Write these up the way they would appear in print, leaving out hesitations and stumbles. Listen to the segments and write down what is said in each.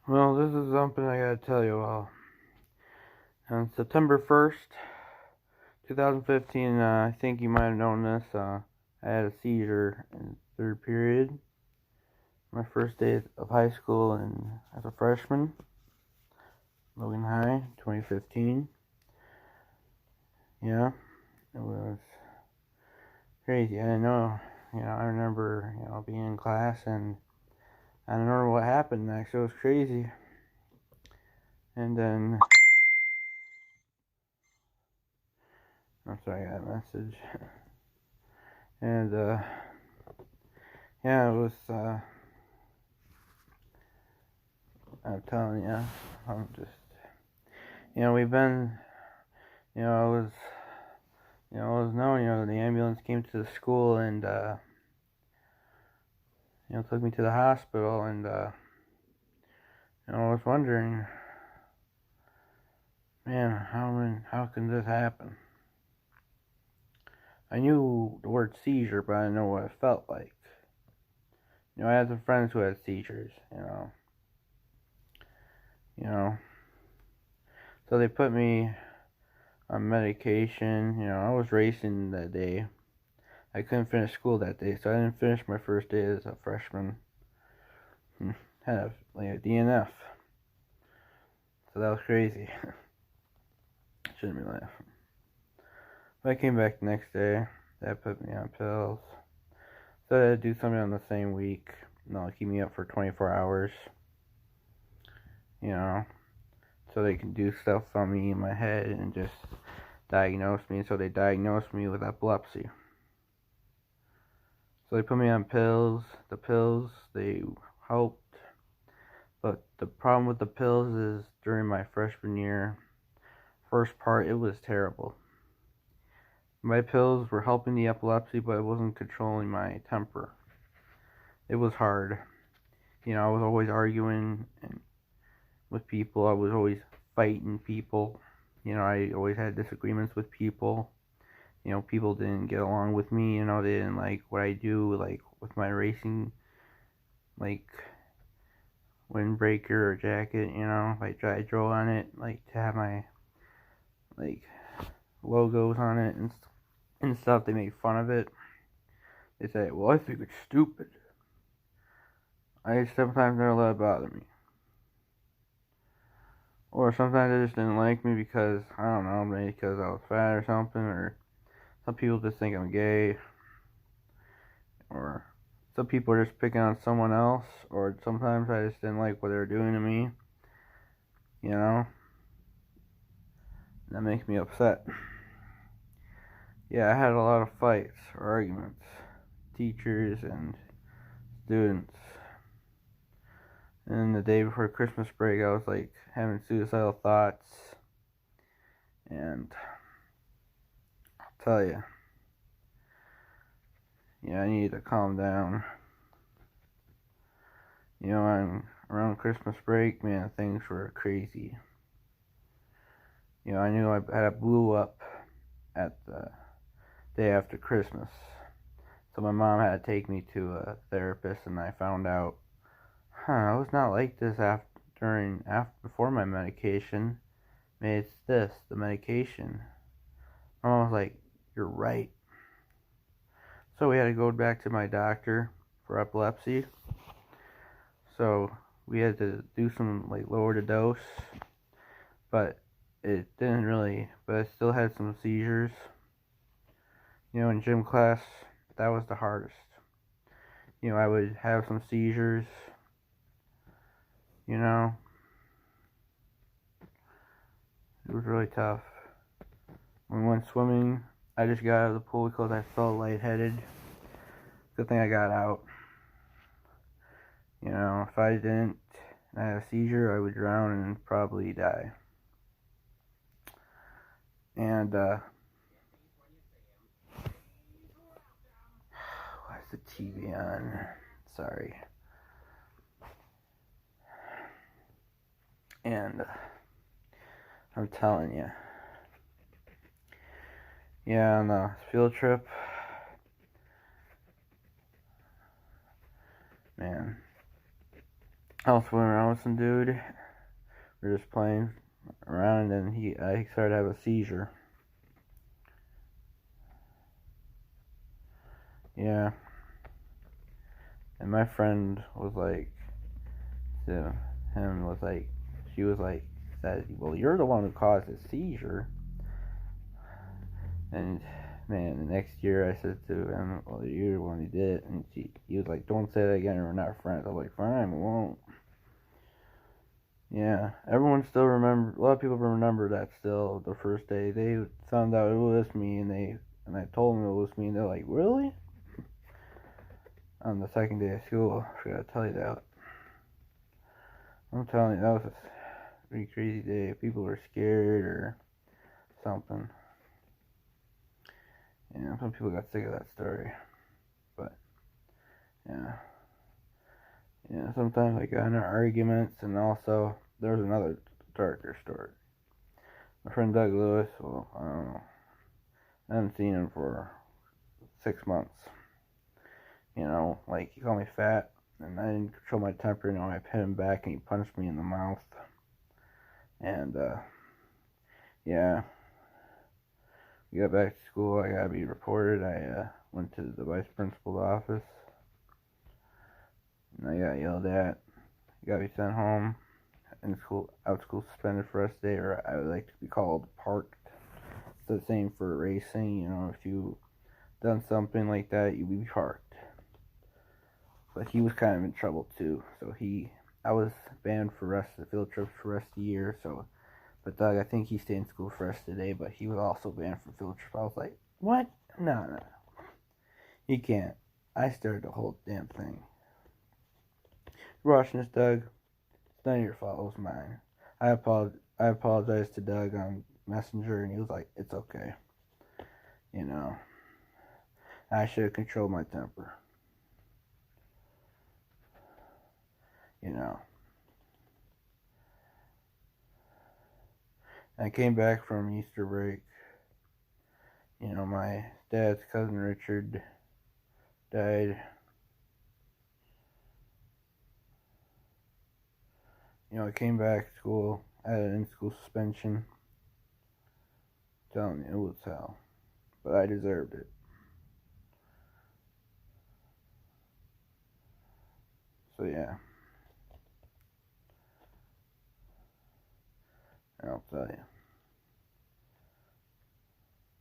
Well, this is something I gotta tell you all. On September 1st, 2015, I think you might have known this, I had a seizure in third period. My first day of high school and as a freshman, Logan High, 2015. Yeah, it was crazy. I didn't know, I remember, being in class and I don't remember what happened next. It was crazy. And then, I'm sorry, I got a message. And, yeah, it was, I'm telling you, I'm just, we've been, I was, it was known, the ambulance came to the school and, took me to the hospital and, I was wondering, man, how can this happen? I knew the word seizure, but I didn't know what it felt like. I had some friends who had seizures, so they put me on medication, I was racing that day. I couldn't finish school that day, so I didn't finish my first day as a freshman. Had a DNF. So that was crazy. Shouldn't be laughing. But I came back the next day. That put me on pills. So I had to do something on the same week. Keep me up for 24 hours. So they can do stuff on me in my head and just diagnose me. So they diagnosed me with epilepsy. So they put me on pills. The pills, they helped. But the problem with the pills is during my freshman year, first part, it was terrible. My pills were helping the epilepsy, but it wasn't controlling my temper. It was hard. I was always arguing with people. I was always fighting people. I always had disagreements with people. People didn't get along with me. They didn't like what I do, like with my racing, like windbreaker or jacket. If I drove on it, like to have my like logos on it and stuff. They made fun of it. They say, well, I think it's stupid. I sometimes never let it bother me. Or sometimes they just didn't like me because, I don't know, maybe because I was fat or something, or some people just think I'm gay, or some people are just picking on someone else, or sometimes I just didn't like what they were doing to me, you know? That makes me upset. Yeah, I had a lot of fights or arguments, teachers and students. And the day before Christmas break, I was like having suicidal thoughts. And I'll tell you, I need to calm down. Around Christmas break, man, things were crazy. I knew I blew up at the day after Christmas. So my mom had to take me to a therapist, and I found out, I was not like this before my medication. Maybe it's the medication. My mom was like, you're right. So we had to go back to my doctor for epilepsy. So we had to do some, lower the dose. But it didn't really, but I still had some seizures. In gym class, that was the hardest. I would have some seizures, you know. It was really tough. When we went swimming, I just got out of the pool because I felt lightheaded. Good thing I got out. If I didn't and I had a seizure, I would drown and probably die. And, why is the TV on? Sorry. And, I'm telling you. Yeah, on the field trip, man, I was swimming around with some dude. We were just playing around, and then he started to have a seizure. Yeah. And my friend was like, to him was like, she was like, said, well, you're the one who caused the seizure. And man, the next year I said to him, well, you're the one who did it. And he was like, don't say that again, or we're not friends. I was like, fine, we won't. Yeah, everyone still remember. A lot of people remember that still. The first day they found out it was me, and I told them it was me, and they're like, really? On the second day of school, I forgot to tell you that. I'm telling you, that was a pretty crazy day. People were scared or something. Yeah, some people got sick of that story, but yeah. Yeah, sometimes I got into arguments, and also there was another darker story. My friend Doug Lewis, well, I don't know, I haven't seen him for 6 months. You know, like he called me fat, and I didn't control my temper. You know, I hit him back, and he punched me in the mouth. And yeah, we got back to school. I gotta be reported. I went to the vice principal's office, and I got yelled at. Got me sent home. In school, out school suspended for the rest of the day, or I would like to be called parked. It's the same for racing. You know, if you done something like that, you'd be parked. But he was kind of in trouble too. So I was banned for rest of the field trips for the rest of the year. So, but Doug, I think he stayed in school for the rest of the day, but he was also banned from field trips. I was like, what? No, he can't. I started the whole damn thing. You're watching this, Doug. It's none of your fault. It was mine. I apologized to Doug on Messenger, and he was like, it's okay. You know, I should have controlled my temper. You know. I came back from Easter break. You know, my dad's cousin Richard died. You know, I came back to school. I had an in-school suspension. I'm telling you, it was hell. But I deserved it. So yeah. And I'll tell you.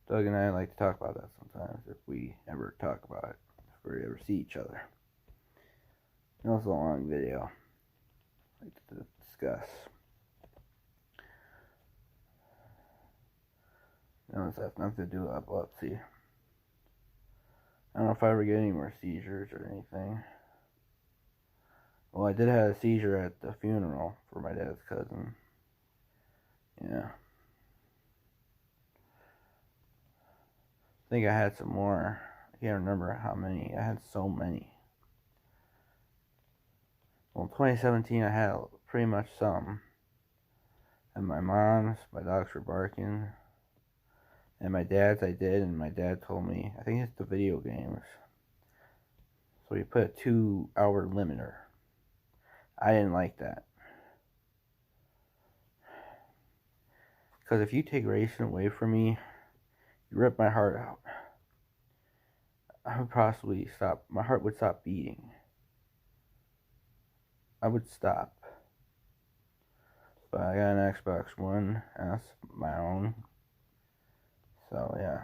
Doug and I like to talk about that sometimes, if we ever talk about it. If we ever see each other. You know, it's a long video. I like to discuss. You know, this has nothing to do with epilepsy. I don't know if I ever get any more seizures or anything. Well, I did have a seizure at the funeral for my dad's cousin. Yeah. I think I had some more. I can't remember how many. I had so many. Well, in 2017, I had pretty much some. And my mom's, my dogs were barking. And my dad's, I did, and my dad told me, I think it's the video games. So he put a 2-hour limiter. I didn't like that. Because if you take racing away from me, you rip my heart out. I would possibly stop. My heart would stop beating. I would stop. But I got an Xbox One S, my own. So yeah.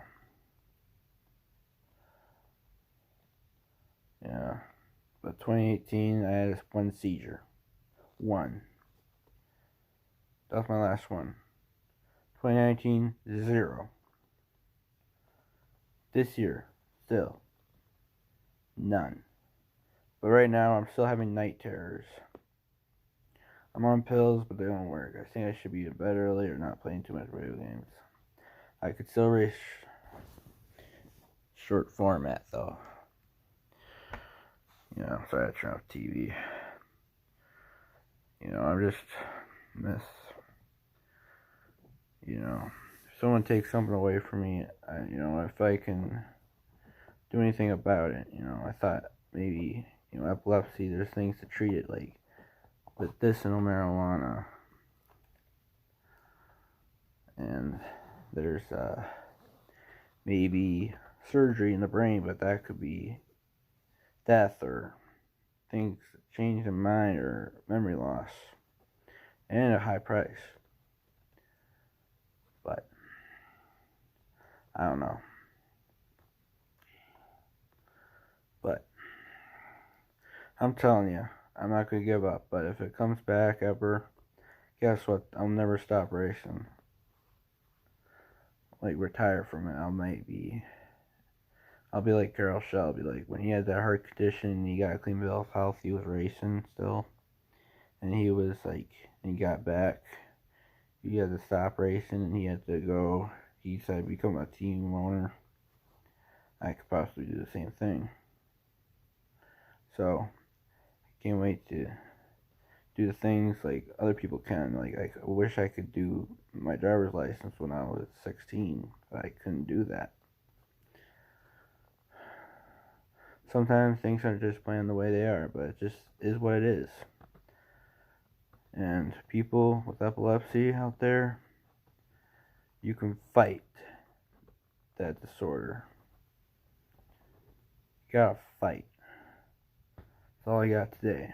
Yeah. But 2018, I had one seizure. One. That was my last one. 2019, 0. This year, still, none. But right now, I'm still having night terrors. I'm on pills, but they don't work. I think I should be in bed early or not playing too much video games. I could still race short format, though. You know, sorry I turn off TV. You know, I just miss, you know, if someone takes something away from me, you know, if I can do anything about it, you know, I thought maybe, you know, epilepsy, there's things to treat it, like medicinal marijuana. And there's maybe surgery in the brain, but that could be death or things change in mind or memory loss, and a high price. But I don't know. But I'm telling you, I'm not gonna give up. But if it comes back ever, guess what? I'll never stop racing. Like, retire from it. I'll be like Carroll Shelby. Like, when he had that heart condition and he got a clean bill of health, he was racing still. And he was like, and he got back. He had to stop racing and he had to go. He said, become a team owner. I could possibly do the same thing. So, I can't wait to do the things like other people can. Like, I wish I could do my driver's license when I was 16, but I couldn't do that. Sometimes things aren't just planned the way they are, but it just is what it is. And people with epilepsy out there, you can fight that disorder. You gotta fight. That's all I got today.